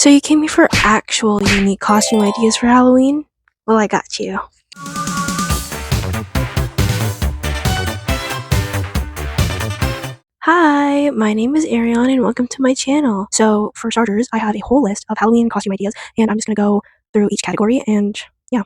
So you came here for actual unique costume ideas for Halloween? Well, I got you. Hi, my name is Arion and welcome to my channel. So for starters, I have a whole list of Halloween costume ideas and I'm just gonna go through each category and yeah.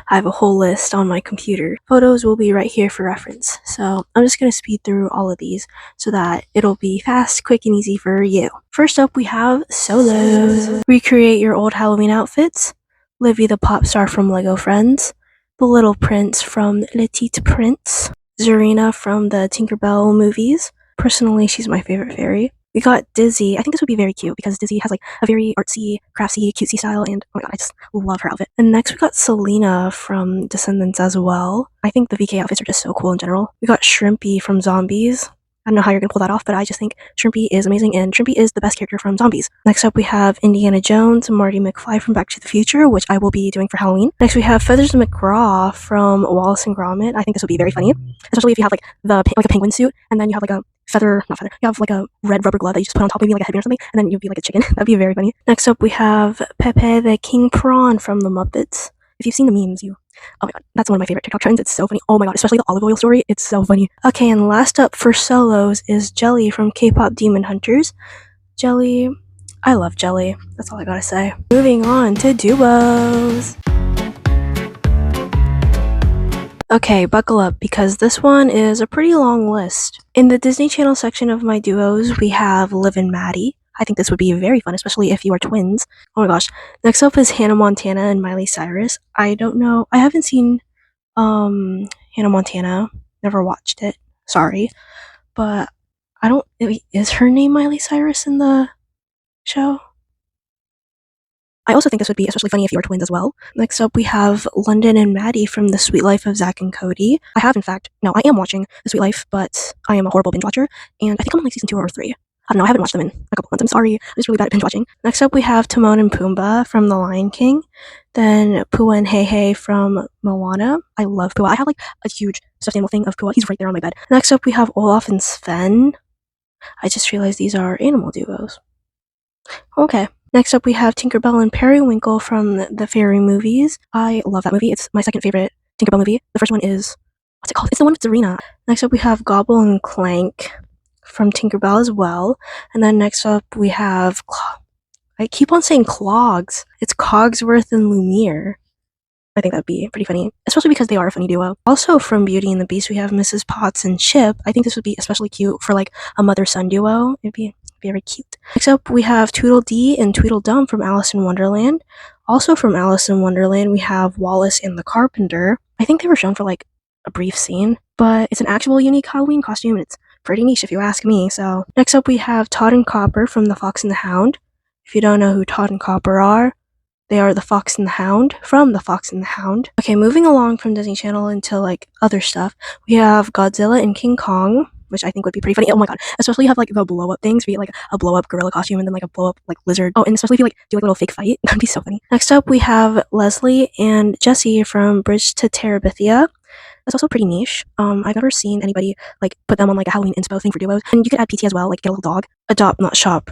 I have a whole list on my computer. Photos will be right here for reference. So I'm just gonna speed through all of these so that it'll be fast, quick, and easy for you. First up, we have solos. Recreate your old Halloween outfits. Livy the pop star from Lego Friends. The Little Prince from Le Petit Prince. Zarina from the Tinkerbell movies. Personally, she's my favorite fairy. We got Dizzy. I think this would be very cute because Dizzy has like a very artsy, craftsy, cutesy style, and oh my god, I just love her outfit. And next we got Selena from Descendants as well. I think the VK outfits are just so cool in general. We got Shrimpy from Zombies. I don't know how you're gonna pull that off, but I just think Shrimpy is amazing, and Shrimpy is the best character from Zombies. Next up, we have Indiana Jones and Marty McFly from Back to the Future, which I will be doing for Halloween. Next, we have Feathers McGraw from Wallace and Gromit. I think this would be very funny, especially if you have like a penguin suit, and then you have like a not feather. You have like a red rubber glove that you just put on top, maybe like a headband or something, and then you'd be like a chicken. That'd be very funny. Next up, we have Pepe the King Prawn from the Muppets. If you've seen the memes, oh my god, that's one of my favorite TikTok trends. It's so funny. Oh my god, especially the olive oil story. It's so funny. Okay, and last up for solos is Jelly from K-pop Demon Hunters. Jelly, I love Jelly. That's all I gotta say. Moving on to duos. Okay, buckle up because this one is a pretty long list. In the Disney Channel section of my duos, we have Liv and Maddie. I think this would be very fun, especially if you are twins. Oh my gosh. Next up is Hannah Montana and Miley Cyrus. I don't know. I haven't seen Hannah Montana. Never watched it. Sorry. But I don't is her name Miley Cyrus in the show? I also think this would be especially funny if you are twins as well. Next up, we have London and Maddie from The Sweet Life of Zack and Cody. I am watching The Sweet Life, but I am a horrible binge watcher, and I think I'm on like season 2 or 3. I don't know, I haven't watched them in a couple months. I'm sorry, I'm just really bad at binge watching. Next up, we have Timon and Pumbaa from The Lion King. Then Pua and Heihei from Moana. I love Pua. I have like a huge stuffed animal thing of Pua. He's right there on my bed. Next up, we have Olaf and Sven. I just realized these are animal duos. Okay. Next up, we have Tinkerbell and Periwinkle from the Fairy movies. I love that movie. It's my second favorite Tinkerbell movie. The first one is, what's it called? It's the one with Zarina. Next up, we have Gobble and Clank from Tinkerbell as well. And then next up, we have, I keep on saying Clogs. It's Cogsworth and Lumiere. I think that'd be pretty funny, especially because they are a funny duo. Also from Beauty and the Beast, we have Mrs. Potts and Chip. I think this would be especially cute for like a mother-son duo. It'd be very cute. Next up, we have Tweedledee and Tweedledum from Alice in Wonderland. Also from Alice in Wonderland, we have Wallace and the Carpenter. I think they were shown for like a brief scene, but it's an actual unique Halloween costume and it's pretty niche if you ask me. So next up, we have Todd and Copper from The Fox and the Hound. If you don't know who Todd and Copper are, they are the Fox and the Hound from The Fox and the Hound. Okay, moving along from Disney Channel into like other stuff, we have Godzilla and King Kong, which I think would be pretty funny. Oh my god, especially you have like the blow up things, be like a blow up gorilla costume and then like a blow up like lizard. Oh, and especially if you like do like a little fake fight, that'd be so funny. Next up, we have Leslie and Jesse from Bridge to Terabithia. That's also pretty niche. I've never seen anybody like put them on like a Halloween inspo thing for duos. And you could add PT as well, like get a little dog. Adopt, not shop.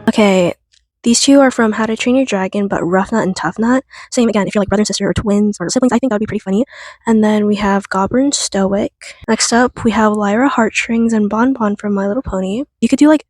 Okay, these two are from How to Train Your Dragon, but Rough Nut and Tough Nut. Same again, if you're like brother and sister or twins or siblings, I think that would be pretty funny. And then we have Gobber and Stoic. Next up, we have Lyra Heartstrings and Bon Bon from My Little Pony. You could do like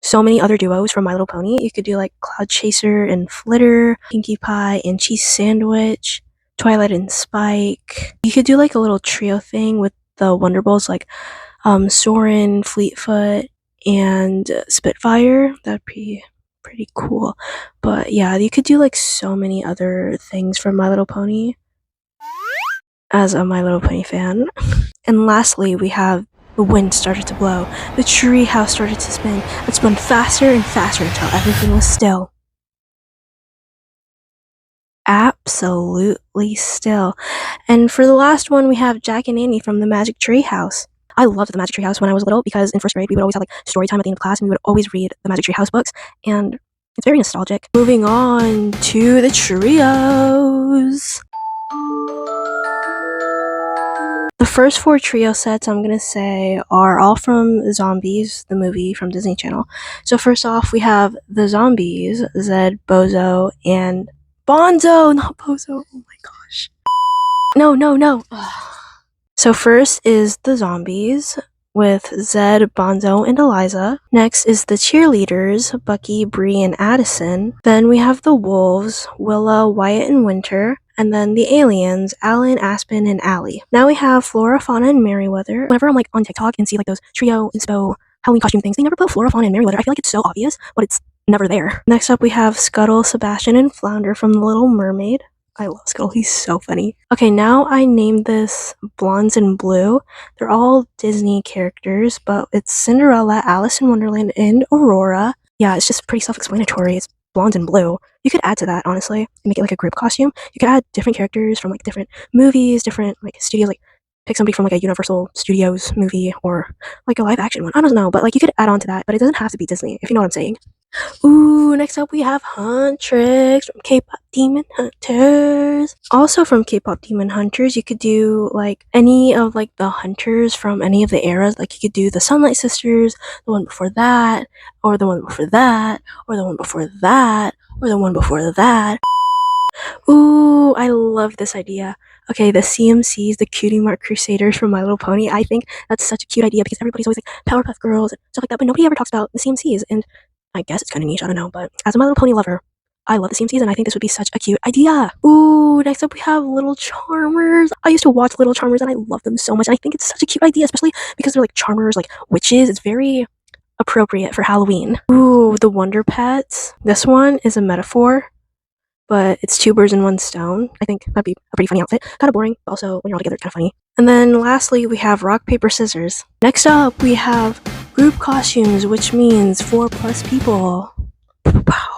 so many other duos from My Little Pony. You could do like Cloud Chaser and Flitter, Pinkie Pie and Cheese Sandwich, Twilight and Spike. You could do like a little trio thing with the Wonderbolts like Soren, Fleetfoot, and Spitfire. That'd be pretty cool. But yeah, you could do like so many other things from My Little Pony as a My Little Pony fan. And lastly, we have the wind started to blow, the tree house started to spin, it spun faster and faster until everything was still. Absolutely still. And for the last one, we have Jack and Annie from the Magic Tree House. I loved the Magic Tree House when I was little because in first grade we would always have like story time at the end of class and we would always read the Magic Tree House books and it's very nostalgic. Moving on to the trios. The first 4 trio sets I'm gonna say are all from Zombies, the movie from Disney Channel. So first off, we have the Zombies, Zed, Bozo, and Bonzo, not Bozo. Oh my gosh. No. So first is the Zombies with Zed, Bonzo, and Eliza. Next is the cheerleaders, Bucky, Bree, and Addison. Then we have the Wolves, Willa, Wyatt, and Winter. And then the aliens, Alan, Aspen, and Allie. Now we have Flora, Fauna, and Merryweather. Whenever I'm like on TikTok and see like those trio, inspo, Halloween costume things, they never put Flora, Fauna, and Merryweather. I feel like it's so obvious, but it's never there. Next up we have Scuttle, Sebastian, and Flounder from The Little Mermaid. I love Scuttle, he's so funny. Okay, now I named this Blondes in Blue. They're all Disney characters, but it's Cinderella, Alice in Wonderland, and Aurora. Yeah, it's just pretty self-explanatory. It's blondes and blue. You could add to that, honestly, and make it like a group costume. You could add different characters from like different movies, different like studios, like pick somebody from like a Universal Studios movie or like a live action one. I don't know, but like you could add on to that, but it doesn't have to be Disney, if you know what I'm saying. Ooh, next up we have Huntrix from K-pop Demon Hunters. Also from K-pop Demon Hunters, you could do like any of like the hunters from any of the eras. Like you could do the Sunlight Sisters, the one before that, or the one before that, or the one before that, or the one before that. Ooh, I love this idea. Okay, the CMCs, the Cutie Mark Crusaders from My Little Pony. I think that's such a cute idea because everybody's always like Powerpuff Girls and stuff like that, but nobody ever talks about the CMCs. And I guess it's kind of niche, I don't know, but as a My Little Pony lover, I love the CMCs and I think this would be such a cute idea. Ooh, next up we have Little Charmers. I used to watch Little Charmers and I love them so much. And I think it's such a cute idea, especially because they're like charmers, like witches. It's very appropriate for Halloween. Ooh, the Wonder Pets. This one is a metaphor, but it's 2 birds in 1 stone. I think that'd be a pretty funny outfit. Kind of boring, but also when you're all together, it's kind of funny. And then lastly, we have rock, paper, scissors. Next up, we have group costumes, which means 4+ people. Wow.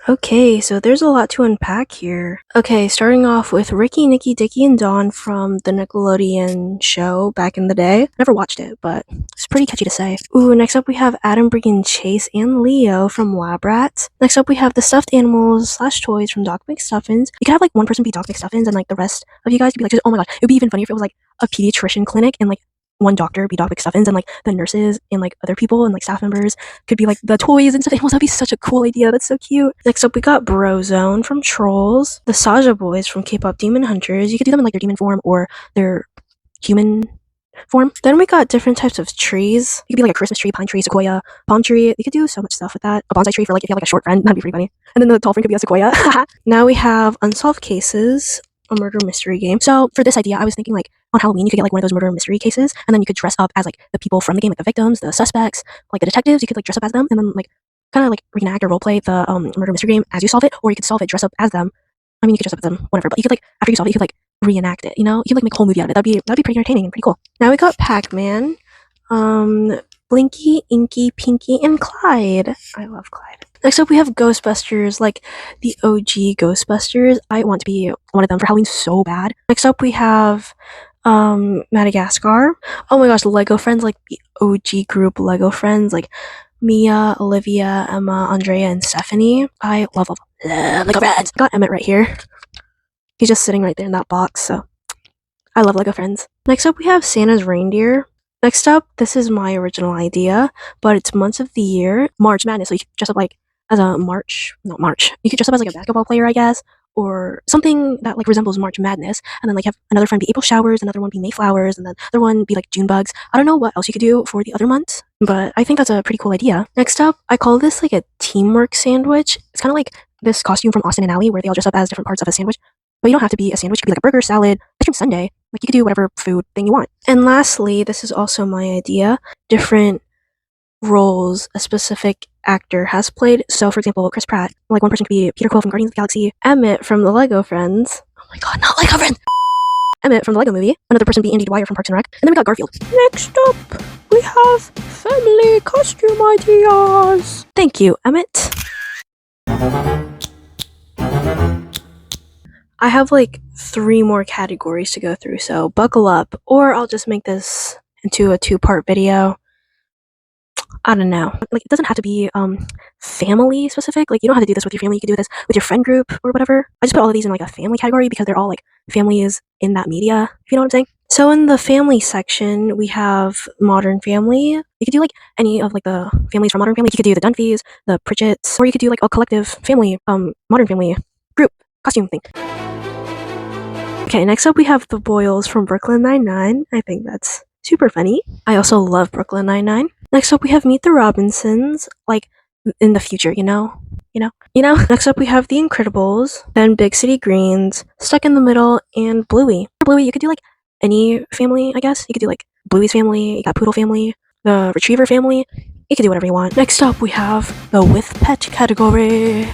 Okay, so there's a lot to unpack here. Okay, starting off with Ricky, Nikki, Dickie, and Dawn from the Nickelodeon show back in the day. Never watched it, but it's pretty catchy to say. Ooh, next up we have Adam, Bree, Chase, and Leo from Lab Rats. Next up we have the stuffed animals / toys from Doc McStuffins. You could have like one person be Doc McStuffins and like the rest of you guys could be like, just, oh my god, it would be even funnier if it was like a pediatrician clinic and like one doctor be Doc McStuffins and like the nurses and like other people and like staff members could be like the toys and stuff. That'd be such a cool idea. That's so cute. Next up we got Brozone from Trolls, the Saja Boys from K-pop Demon Hunters. You could do them in like their demon form or their human form. Then we got different types of trees. You could be like a Christmas tree, pine tree, sequoia, palm tree. You could do so much stuff with that. A bonsai tree for like if you have like a short friend, that'd be pretty funny. And then the tall friend could be a sequoia. Now we have Unsolved Cases, a murder mystery game. So for this idea, I was thinking like on Halloween, you could get like one of those murder mystery cases, and then you could dress up as like the people from the game, like the victims, the suspects, like the detectives. You could like dress up as them, and then like kind of like reenact or roleplay the murder mystery game as you solve it, or you could solve it, dress up as them. I mean, you could dress up as them, whatever. But you could like after you solve it, you could like reenact it. You know, you could like make a whole movie out of it. That'd be pretty entertaining and pretty cool. Now we got Pac-Man, Blinky, Inky, Pinky, and Clyde. I love Clyde. Next up, we have Ghostbusters, like the OG Ghostbusters. I want to be one of them for Halloween so bad. Next up, we have Madagascar. Oh my gosh, Lego Friends, like the OG group Lego Friends, like Mia, Olivia, Emma, Andrea, and Stephanie. I love Lego Friends. I got Emmett right here. He's just sitting right there in that box, so I love Lego Friends. Next up, we have Santa's Reindeer. Next up, this is my original idea, but it's months of the year. March Madness, so you could dress up like as a not March. You could dress up as like a basketball player, I guess, or something that like resembles March Madness, and then like have another friend be April Showers, another one be Mayflowers, and then another one be like June Bugs. I don't know what else you could do for the other months, but I think that's a pretty cool idea. Next up, I call this like a teamwork sandwich. It's kind of like this costume from Austin and Ally where they all dress up as different parts of a sandwich. But you don't have to be a sandwich. It could be like a burger, salad, ice cream sundae. Like you could do whatever food thing you want. And lastly, this is also my idea. Different roles a specific actor has played. So for example, Chris Pratt, like one person could be Peter Quill from Guardians of the Galaxy, Emmett from the Lego Friends. Oh my god, not Lego Friends! Emmett from the Lego Movie, another person be Andy Dwyer from Parks and Rec, and then we got Garfield. Next up, we have family costume ideas. Thank you, Emmett. I have like 3 more categories to go through, so buckle up, or I'll just make this into a 2-part video. I don't know. Like, it doesn't have to be family specific. Like, you don't have to do this with your family. You could do this with your friend group or whatever. I just put all of these in like a family category because they're all like families in that media, if you know what I'm saying. So in the family section, we have Modern Family. You could do like any of like the families from Modern Family. You could do the Dunphys, the Pritchett's, or you could do like a collective family, Modern Family group costume thing. Okay, next up we have the Boyles from Brooklyn Nine-Nine. I think that's super funny. I also love Brooklyn Nine-Nine. Next up we have Meet the Robinsons, like in the future, you know? Next up we have The Incredibles, then Big City Greens, Stuck in the Middle, and Bluey. For Bluey, you could do like any family, I guess. You could do like Bluey's family, you got Poodle family, the Retriever family. You could do whatever you want. Next up we have the With Pet category.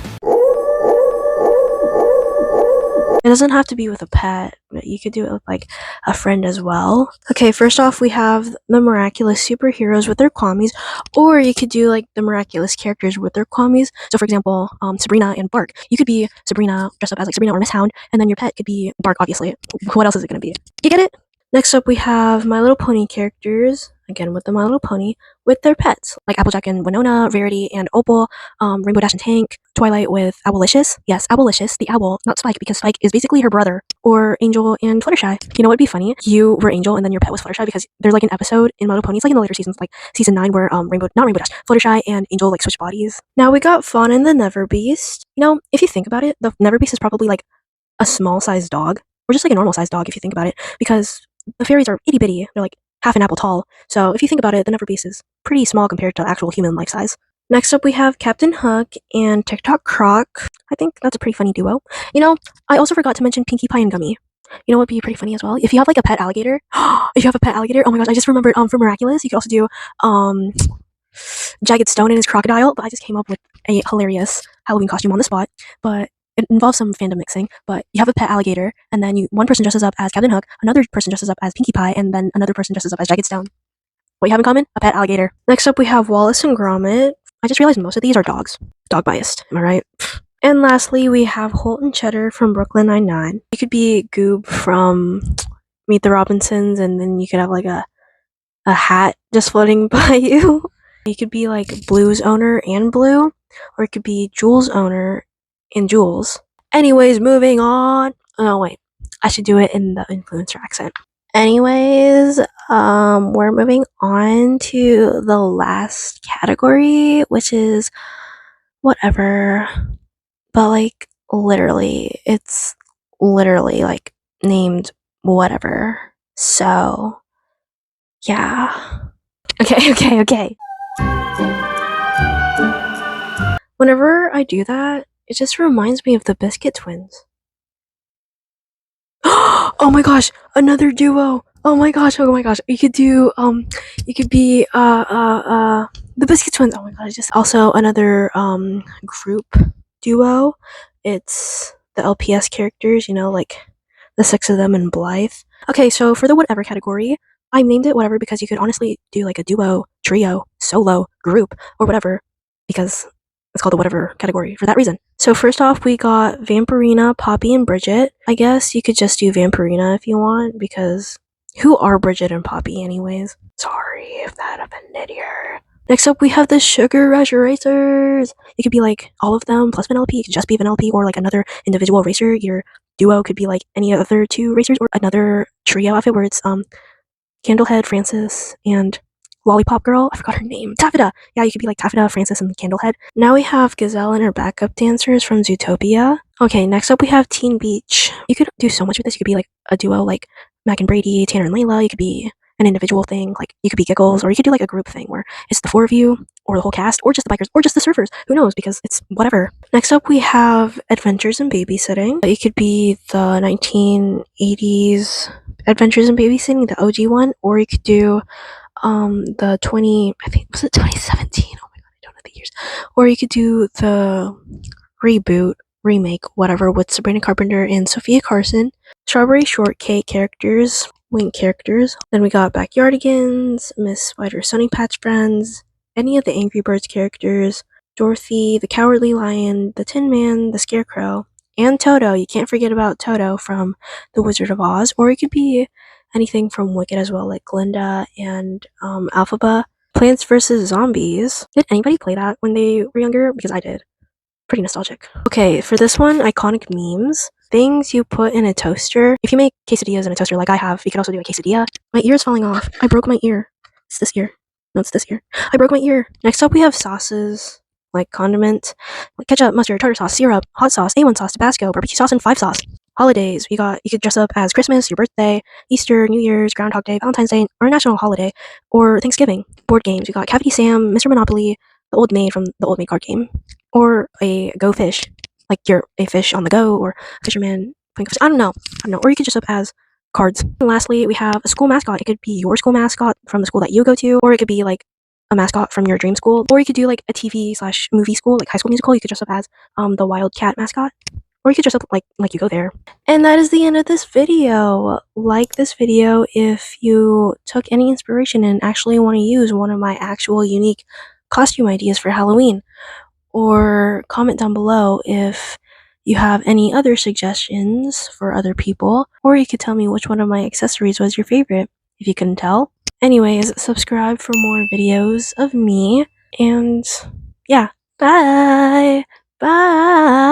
It doesn't have to be with a pet, but you could do it with like a friend as well. Okay, first off, we have the miraculous superheroes with their kwammies, or you could do like the miraculous characters with their kwammies. So, for example, Sabrina and Bark. You could be Sabrina dressed up as like Sabrina or Miss Hound, and then your pet could be Bark, obviously. What else is it gonna be? You get it? Next up, we have My Little Pony characters, again with the My Little Pony, with their pets, like Applejack and Winona, Rarity and Opal, Rainbow Dash and Tank, Twilight with Owlicious. Yes, Owlicious, the owl, not Spike, because Spike is basically her brother. Or Angel and Fluttershy. You know what would be funny? You were Angel and then your pet was Fluttershy, because there's like an episode in My Little Pony, it's like in the later seasons, like season 9, where not Rainbow Dash, Fluttershy and Angel like switch bodies. Now we got Fawn and the Never Beast. You know, if you think about it, the Never Beast is probably like a small sized dog, or just like a normal sized dog if you think about it, because the fairies are itty bitty. They're like half an apple tall. So if you think about it, the Never Beast is pretty small compared to actual human life size. Next up, we have Captain Hook and TikTok Croc. I think that's a pretty funny duo. You know, I also forgot to mention Pinkie Pie and Gummy. You know what would be pretty funny as well? If you have like a pet alligator. If you have a pet alligator, oh my gosh, I just remembered for Miraculous, you could also do Jagged Stone and his crocodile, but I just came up with a hilarious Halloween costume on the spot. But it involves some fandom mixing, but you have a pet alligator, and then one person dresses up as Captain Hook, another person dresses up as Pinkie Pie, and then another person dresses up as Jagged Stone. What you have in common? A pet alligator. Next up, we have Wallace and Gromit. I just realized most of these are dogs. Dog biased, am I right? And lastly, we have Holt and Cheddar from Brooklyn Nine-Nine. You could be Goob from Meet the Robinsons, and then you could have like a hat just floating by you. You could be like Blue's owner and Blue, or it could be Jules' owner and Jules. Anyways, moving on. Oh wait, I should do it in the influencer accent. Anyways, we're moving on to the last category, which is whatever. But like literally, it's literally like named whatever. So yeah. Okay. Whenever I do that, it just reminds me of the Biscuit Twins. Oh my gosh, another duo. Oh my gosh. You could do you could be the Biscuit Twins. Oh my gosh, just also another group duo. It's the LPS characters, you know, like the 6 of them in Blythe. Okay, so for the whatever category, I named it whatever because you could honestly do like a duo, trio, solo, group, or whatever, because it's called the whatever category for that reason. So first off, we got Vampirina, Poppy, and Bridget. I guess you could just do Vampirina if you want, because who are Bridget and Poppy anyways? Sorry if that offended you. Next up, we have the Sugar Rush Racers. It could be like all of them plus Vanellope. It could just be Vanellope or like another individual racer. Your duo could be like any other 2 racers, or another trio outfit where it's Candlehead, Francis, and Lollipop Girl. I forgot her name. Taffeta. Yeah, you could be like Taffeta, Francis, and Candlehead. Now we have Gazelle and her backup dancers from Zootopia. Okay, next up we have Teen Beach. You could do so much with this. You could be like a duo like Mac and Brady, Tanner and Layla. You could be an individual thing, like you could be Giggles, or you could do like a group thing where it's the 4 of you, or the whole cast, or just the bikers, or just the surfers. Who knows, because it's whatever. Next up we have Adventures in Babysitting. It could be the 1980s Adventures in Babysitting, the OG one, or you could do the 2017. Oh my god, I don't know the years. Or you could do the reboot, remake, whatever, with Sabrina Carpenter and Sophia Carson. Strawberry Shortcake characters, Wink characters. Then we got Backyardigans, Miss Spider Sunny Patch Friends, any of the Angry Birds characters, Dorothy, the Cowardly Lion, the Tin Man, the Scarecrow, and Toto. You can't forget about Toto from The Wizard of Oz. Or it could be anything from Wicked as well, like Glinda and Alphaba. Plants vs. Zombies. Did anybody play that when they were younger? Because I did. Pretty nostalgic. Okay, for this one, iconic memes. Things you put in a toaster. If you make quesadillas in a toaster like I have, you could also do a quesadilla. My ear is falling off. I broke my ear. It's this ear. No, it's this ear. I broke my ear. Next up, we have sauces, like condiment, like ketchup, mustard, tartar sauce, syrup, hot sauce, A1 sauce, Tabasco, barbecue sauce, and 5 sauce. Holidays, you could dress up as Christmas, your birthday, Easter, New Year's, Groundhog Day, Valentine's Day, or a national holiday, or Thanksgiving. Board games, we got Cavity Sam, Mr. Monopoly, the Old Maid from the Old Maid card game, or a Go Fish, like you're a fish on the go, or a fisherman playing fish. I don't know. Or you could dress up as cards. And lastly, we have a school mascot. It could be your school mascot from the school that you go to, or it could be like a mascot from your dream school, or you could do like a TV/movie school, like High School Musical. You could dress up as the Wildcat mascot, or you could dress up like you go there. And that is the end of this video. Like this video if you took any inspiration and actually want to use one of my actual unique costume ideas for Halloween, or comment down below if you have any other suggestions for other people, or you could tell me which one of my accessories was your favorite if you couldn't tell. Anyways, subscribe for more videos of me, and yeah, bye! Bye!